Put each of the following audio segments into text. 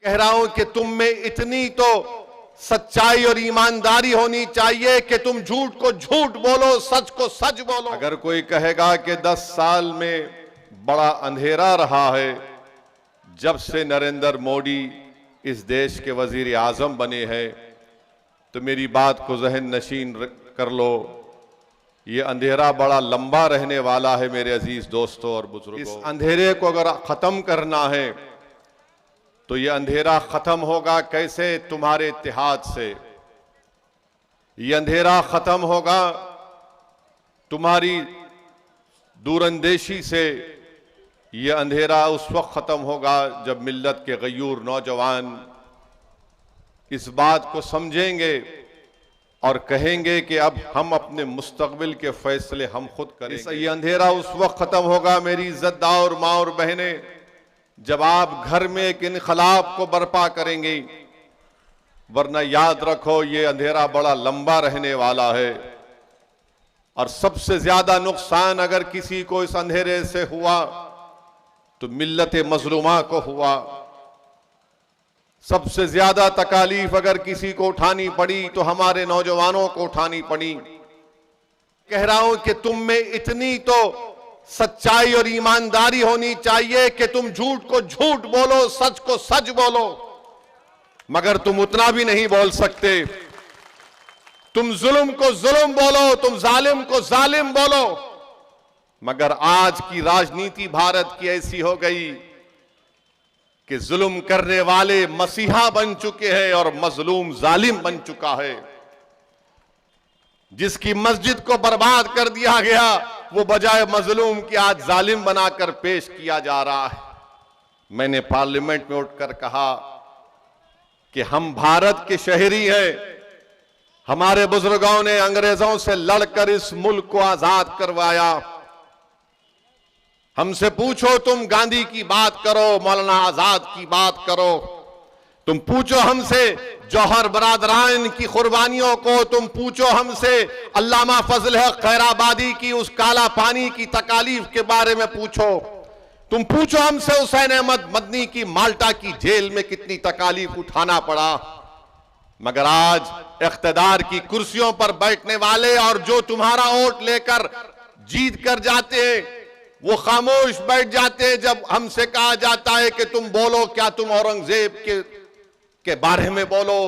कह रहा हूं कि तुम में इतनी तो सच्चाई और ईमानदारी होनी चाहिए कि तुम झूठ को झूठ बोलो, सच को सच बोलो। अगर कोई कहेगा कि 10 साल में बड़ा अंधेरा रहा है जब से नरेंद्र मोदी इस देश के वजीर आजम बने हैं, तो मेरी बात को जहन नशीन कर लो, ये अंधेरा बड़ा लंबा रहने वाला है मेरे अजीज दोस्तों और बुजुर्गों। इस अंधेरे को अगर खत्म करना है तो ये अंधेरा खत्म होगा कैसे? तुम्हारे इत्तेहाद से। ये अंधेरा खत्म होगा तुम्हारी दूरंदेशी से। ये अंधेरा उस वक्त खत्म होगा जब मिल्लत के गयूर नौजवान इस बात को समझेंगे और कहेंगे कि अब हम अपने मुस्तकबिल के फैसले हम खुद करेंगे। ये अंधेरा उस वक्त खत्म होगा मेरी इज्जतदार और माँ और बहनें, जब आप घर में एक इनकलाब को बर्पा करेंगे। वरना याद रखो ये अंधेरा बड़ा लंबा रहने वाला है और सबसे ज्यादा नुकसान अगर किसी को इस अंधेरे से हुआ तो मिल्लत मजलूमा को हुआ। सबसे ज्यादा तकालीफ अगर किसी को उठानी पड़ी तो हमारे नौजवानों को उठानी पड़ी। कह रहा हूं कि तुम में इतनी तो सच्चाई और ईमानदारी होनी चाहिए कि तुम झूठ को झूठ बोलो, सच को सच बोलो, मगर तुम उतना भी नहीं बोल सकते। तुम जुल्म को जुल्म बोलो, तुम जालिम को जालिम बोलो, मगर आज की राजनीति भारत की ऐसी हो गई कि जुल्म करने वाले मसीहा बन चुके हैं और मजलूम जालिम बन चुका है। जिसकी मस्जिद को बर्बाद कर दिया गया वो बजाय मजलूम की आज जालिम बनाकर पेश किया जा रहा है। मैंने पार्लियामेंट में उठकर कहा कि हम भारत के शहरी हैं। हमारे बुजुर्गों ने अंग्रेजों से लड़कर इस मुल्क को आजाद करवाया। हमसे पूछो, तुम गांधी की बात करो, मौलाना आजाद की बात करो, तुम पूछो हमसे जौहर बरादरान की कुर्बानियों को, तुम पूछो हमसे अल्लामा फजल हक खैराबादी की उस काला पानी की तकालीफ के बारे में पूछो, तुम पूछो हमसे हुसैन अहमद मदनी की माल्टा की जेल में कितनी तकालीफ उठाना पड़ा। मगर आज इख्तिदार की कुर्सियों पर बैठने वाले और जो तुम्हारा वोट लेकर जीत कर जाते हैं वो खामोश बैठ जाते हैं जब हमसे कहा जाता है कि तुम बोलो, क्या तुम औरंगजेब के बारे में बोलो,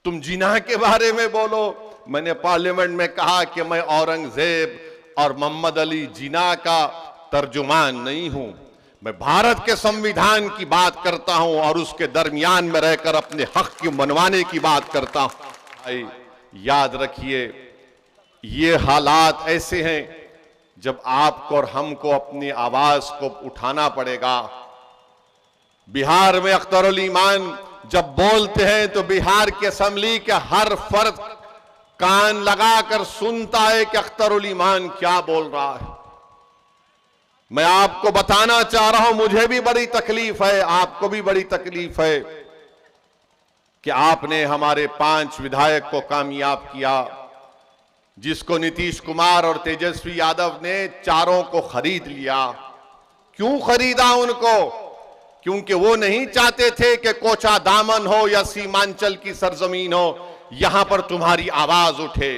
तुम जिन्ना के बारे में बोलो। मैंने पार्लियामेंट में कहा कि मैं औरंगजेब और मोहम्मद अली जिन्ना का तर्जुमान नहीं हूं, मैं भारत के संविधान की बात करता हूं और उसके दरमियान में रहकर अपने हक की मनवाने की बात करता हूं। भाई याद रखिए, ये हालात ऐसे हैं जब आपको और हमको अपनी आवाज को उठाना पड़ेगा। बिहार में अख्तरुल ईमान जब बोलते हैं तो बिहार की असेंबली के हर फर्द कान लगाकर सुनता है कि अख्तरुल ईमान क्या बोल रहा है। मैं आपको बताना चाह रहा हूं, मुझे भी बड़ी तकलीफ है, आपको भी बड़ी तकलीफ है कि आपने हमारे 5 विधायक को कामयाब किया, जिसको नीतीश कुमार और तेजस्वी यादव ने चारों को खरीद लिया। क्यों खरीदा उनको? क्योंकि वो नहीं चाहते थे कि कोचा दामन हो या सीमांचल की सरजमीन हो, यहां पर तुम्हारी आवाज उठे।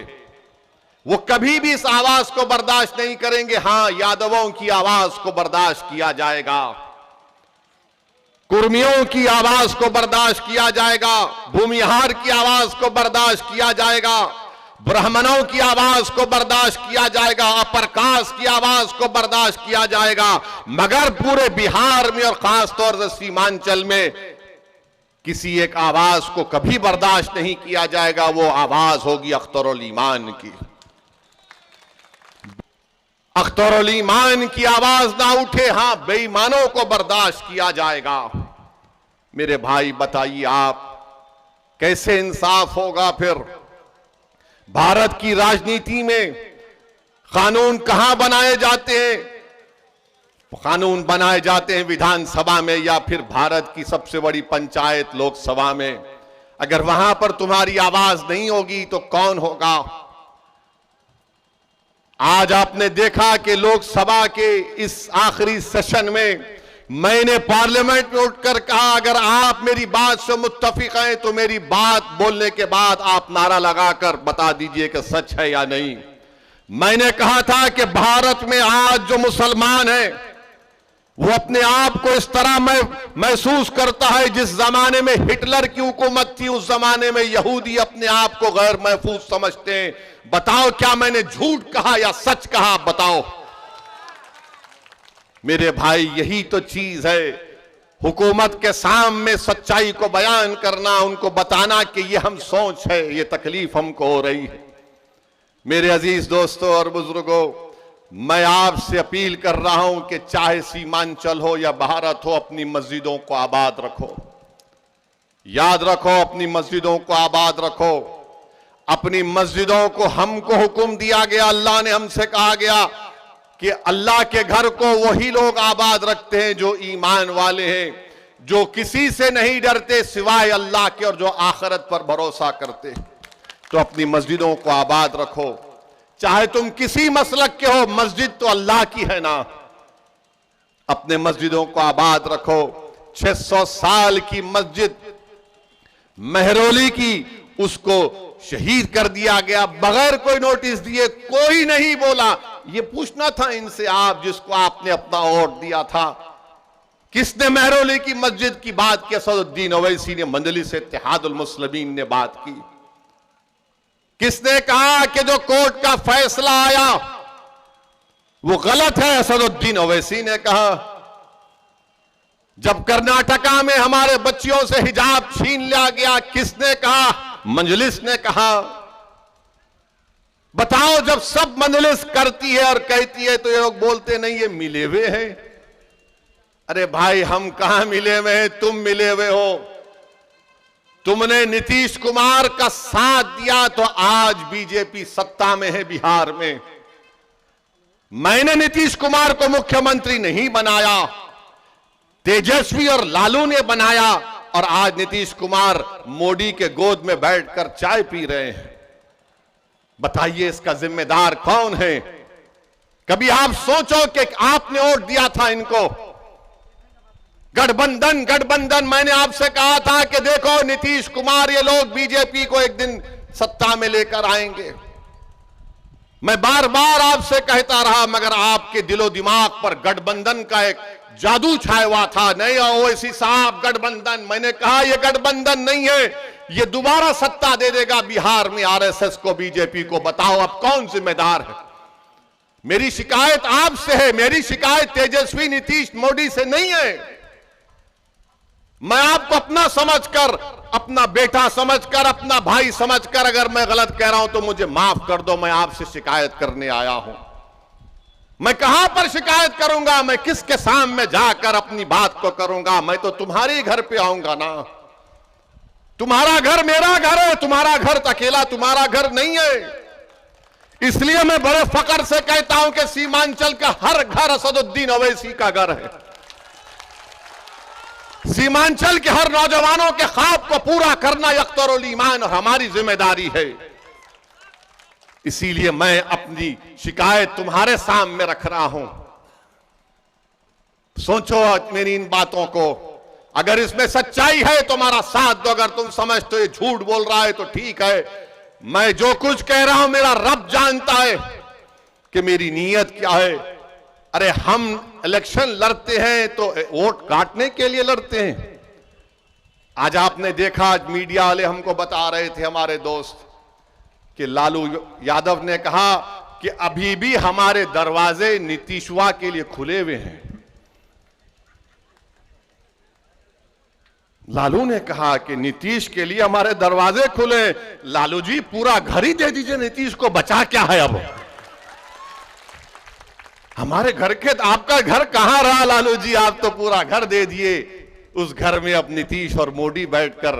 वो कभी भी इस आवाज को बर्दाश्त नहीं करेंगे। हां, यादवों की आवाज को बर्दाश्त किया जाएगा, कुर्मियों की आवाज को बर्दाश्त किया जाएगा, भूमिहार की आवाज को बर्दाश्त किया जाएगा, ब्राह्मणों की आवाज को बर्दाश्त किया जाएगा, अपर कास्ट की आवाज को बर्दाश्त किया जाएगा, मगर पूरे बिहार में और खास तौर से सीमांचल में किसी एक आवाज को कभी बर्दाश्त नहीं किया जाएगा। वो आवाज होगी अख्तरुल ईमान की। अख्तरुल ईमान की आवाज ना उठे, हां, बेईमानों को बर्दाश्त किया जाएगा। मेरे भाई बताइए, आप कैसे इंसाफ होगा? फिर भारत की राजनीति में कानून कहां बनाए जाते हैं? कानून बनाए जाते हैं विधानसभा में या फिर भारत की सबसे बड़ी पंचायत लोकसभा में। अगर वहां पर तुम्हारी आवाज नहीं होगी तो कौन होगा? आज आपने देखा कि लोकसभा के इस आखिरी सेशन में मैंने पार्लियामेंट में उठकर कहा, अगर आप मेरी बात से मुत्तफिक हैं तो मेरी बात बोलने के बाद आप नारा लगाकर बता दीजिए कि सच है या नहीं। मैंने कहा था कि भारत में आज जो मुसलमान है वो अपने आप को इस तरह महसूस करता है जिस जमाने में हिटलर की हुकूमत थी, उस जमाने में यहूदी अपने आप को गैर महफूज समझते हैं। बताओ क्या मैंने झूठ कहा या सच कहा? बताओ मेरे भाई, यही तो चीज है। हुकूमत के सामने सच्चाई को बयान करना, उनको बताना कि ये हम सोच है, ये तकलीफ हमको हो रही है। मेरे अजीज दोस्तों और बुजुर्गों, मैं आपसे अपील कर रहा हूं कि चाहे सीमांचल हो या भारत हो, अपनी मस्जिदों को आबाद रखो। याद रखो, अपनी मस्जिदों को आबाद रखो। अपनी मस्जिदों को हमको हुक्म दिया गया, अल्लाह ने हमसे कहा गया कि अल्लाह के घर को वही लोग आबाद रखते हैं जो ईमान वाले हैं, जो किसी से नहीं डरते सिवाय अल्लाह के और जो आखिरत पर भरोसा करते हैं। तो अपनी मस्जिदों को आबाद रखो, चाहे तुम किसी मसलक के हो, मस्जिद तो अल्लाह की है ना। अपने मस्जिदों को आबाद रखो। 600 साल की मस्जिद मेहरौली की, उसको शहीद कर दिया गया बगैर कोई नोटिस दिए। कोई नहीं बोला। ये पूछना था इनसे, आप जिसको आपने अपना वोट दिया था, किसने मेहरौली की मस्जिद की बात की? असदुद्दीन ओवैसी ने, मजलिस इत्तेहादुल मुस्लिमीन ने बात की। किसने कहा कि जो कोर्ट का फैसला आया वो गलत है? असदुद्दीन ओवैसी ने कहा। जब कर्नाटका में हमारे बच्चियों से हिजाब छीन लिया गया, किसने कहा? मजलिस ने कहा। बताओ, जब सब मजलिस करती है और कहती है तो ये लोग बोलते नहीं ये मिले हुए हैं। अरे भाई, हम कहां मिले हुए हैं? तुम मिले हुए हो। तुमने नीतीश कुमार का साथ दिया तो आज बीजेपी सत्ता में है बिहार में। मैंने नीतीश कुमार को मुख्यमंत्री नहीं बनाया, तेजस्वी और लालू ने बनाया, और आज नीतीश कुमार मोदी के गोद में बैठकर चाय पी रहे हैं। बताइए इसका जिम्मेदार कौन है? कभी आप सोचो कि आपने वोट दिया था इनको। गठबंधन गठबंधन, मैंने आपसे कहा था कि देखो नीतीश कुमार, ये लोग बीजेपी को एक दिन सत्ता में लेकर आएंगे। मैं बार बार आपसे कहता रहा, मगर आपके दिलो दिमाग पर गठबंधन का एक जादू छाया हुआ था। नहीं ओवैसी साहब, गठबंधन, मैंने कहा यह गठबंधन नहीं है, ये दोबारा सत्ता दे देगा बिहार में आरएसएस को, बीजेपी को। बताओ अब कौन जिम्मेदार है? मेरी शिकायत आपसे है, मेरी शिकायत तेजस्वी नीतीश मोदी से नहीं है। मैं आपको अपना समझकर, अपना बेटा समझकर, अपना भाई समझकर, अगर मैं गलत कह रहा हूं तो मुझे माफ कर दो। मैं आपसे शिकायत करने आया हूं। मैं कहां पर शिकायत करूंगा? मैं किसके सामने जाकर अपनी बात को करूंगा? मैं तो तुम्हारे घर पे आऊंगा ना। तुम्हारा घर मेरा घर है, तुम्हारा घर अकेला तुम्हारा घर नहीं है। इसलिए मैं बड़े फक्र से कहता हूं कि सीमांचल का हर घर असदुद्दीन ओवैसी का घर है। सीमांचल के हर नौजवानों के ख्वाब को पूरा करना अख्तरुल ईमान और हमारी जिम्मेदारी है। इसीलिए मैं अपनी शिकायत तुम्हारे सामने रख रहा हूं। सोचो मेरी इन बातों को। अगर इसमें सच्चाई है तो हमारा साथ दो, अगर तुम समझते हो ये झूठ बोल रहा है तो ठीक है। मैं जो कुछ कह रहा हूं मेरा रब जानता है कि मेरी नीयत क्या है। अरे हम इलेक्शन लड़ते हैं तो वोट काटने के लिए लड़ते हैं। आज आपने देखा, आज मीडिया वाले हमको बता रहे थे, हमारे दोस्त, कि लालू यादव ने कहा कि अभी भी हमारे दरवाजे नीतीशवा के लिए खुले हुए हैं। लालू ने कहा कि नीतीश के लिए हमारे दरवाजे खुले। लालू जी, पूरा घर ही दे दीजिए, नीतीश को बचा क्या है अब? हमारे घर के, आपका घर कहां रहा लालू जी? आप तो पूरा घर दे दिए। उस घर में अब नीतीश और मोदी बैठकर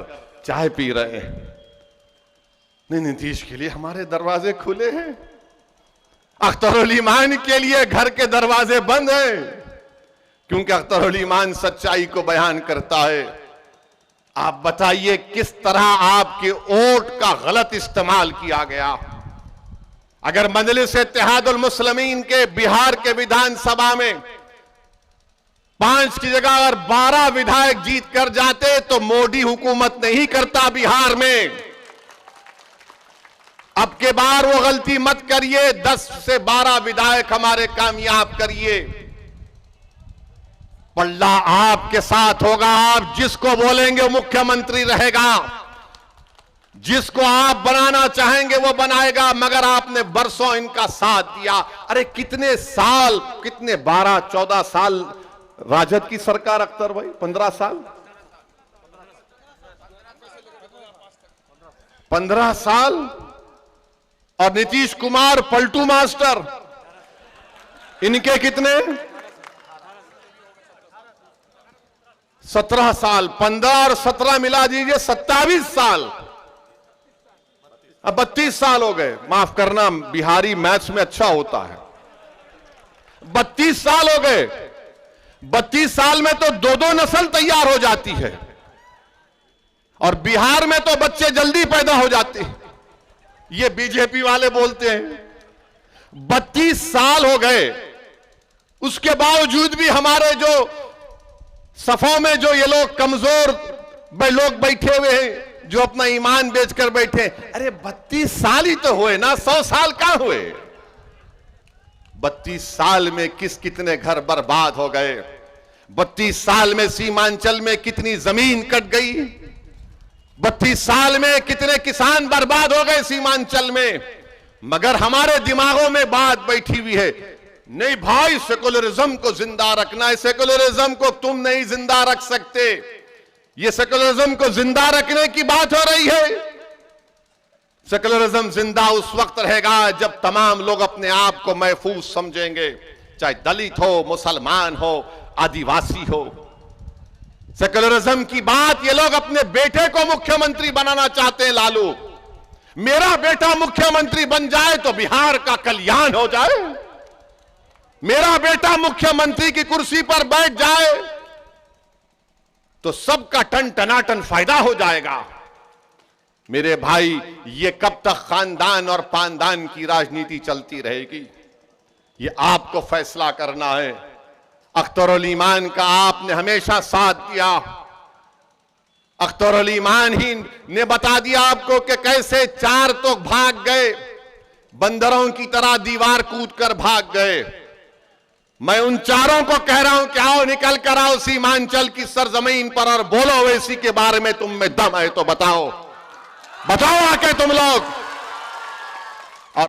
चाय पी रहे हैं। नहीं, नीतीश के लिए हमारे दरवाजे खुले हैं। अख्तरुल ईमान के लिए घर के दरवाजे बंद हैं, क्योंकि अख्तरुल ईमान सच्चाई को बयान करता है। आप बताइए किस तरह आपके वोट का गलत इस्तेमाल किया गया। अगर मजलिस इत्तेहादुल मुस्लिमीन के बिहार के विधानसभा में 5 की जगह अगर 12 विधायक जीत कर जाते तो मोदी हुकूमत नहीं करता बिहार में। अब के बार वो गलती मत करिए, 10 से 12 विधायक हमारे कामयाब करिए। पल्ला आपके साथ होगा, आप जिसको बोलेंगे वो मुख्यमंत्री रहेगा, जिसको आप बनाना चाहेंगे वो बनाएगा। मगर आपने बरसों इनका साथ दिया। अरे कितने साल, कितने 12-14 साल राजद की सरकार अख्तर भाई, 15 साल, 15 साल, और नीतीश कुमार पलटू मास्टर, इनके कितने 17 साल, 15 और 17 मिला दीजिए 27 साल, अब 32 साल हो गए। माफ करना, बिहारी मैथ्स में अच्छा होता है। 32 साल हो गए। 32 साल में तो 2-2 नस्ल तैयार हो जाती है, और बिहार में तो बच्चे जल्दी पैदा हो जाते हैं। ये बीजेपी वाले बोलते हैं 32 साल हो गए, उसके बावजूद भी हमारे जो सफों में जो ये लोग कमजोर लोग बैठे हुए हैं, जो अपना ईमान बेचकर बैठे। अरे 32 साल ही तो हुए ना, 100 साल कहां हुए? 32 साल में कितने घर बर्बाद हो गए। 32 साल में सीमांचल में कितनी जमीन कट गई। 32 साल में कितने किसान बर्बाद हो गए सीमांचल में। मगर हमारे दिमागों में बात बैठी हुई है, नहीं भाई सेकुलरिज्म को जिंदा रखना है। सेकुलरिज्म को तुम नहीं जिंदा रख सकते। ये सेकुलरिज्म को जिंदा रखने की बात हो रही है। सेकुलरिज्म जिंदा उस वक्त रहेगा जब तमाम लोग अपने आप को महफूज समझेंगे, चाहे दलित हो, मुसलमान हो, आदिवासी हो। सेकुलरिज्म की बात ये लोग अपने बेटे को मुख्यमंत्री बनाना चाहते हैं। लालू, मेरा बेटा मुख्यमंत्री बन जाए तो बिहार का कल्याण हो जाए, मेरा बेटा मुख्यमंत्री की कुर्सी पर बैठ जाए तो सबका टन टनाटन फायदा हो जाएगा। मेरे भाई, ये कब तक खानदान और पानदान की राजनीति चलती रहेगी, ये आपको फैसला करना है। अख्तर उल ईमान का आपने हमेशा साथ दिया। अख्तर उल ईमान ही ने बता दिया आपको कि कैसे 4 तो भाग गए, बंदरों की तरह दीवार कूद कर भाग गए। मैं उन 4 को कह रहा हूं कि आओ, निकल कर आओ सीमांचल की सरजमीन पर और बोलो, वैसी के बारे में तुम में दम है तो बताओ, बताओ आके तुम लोग।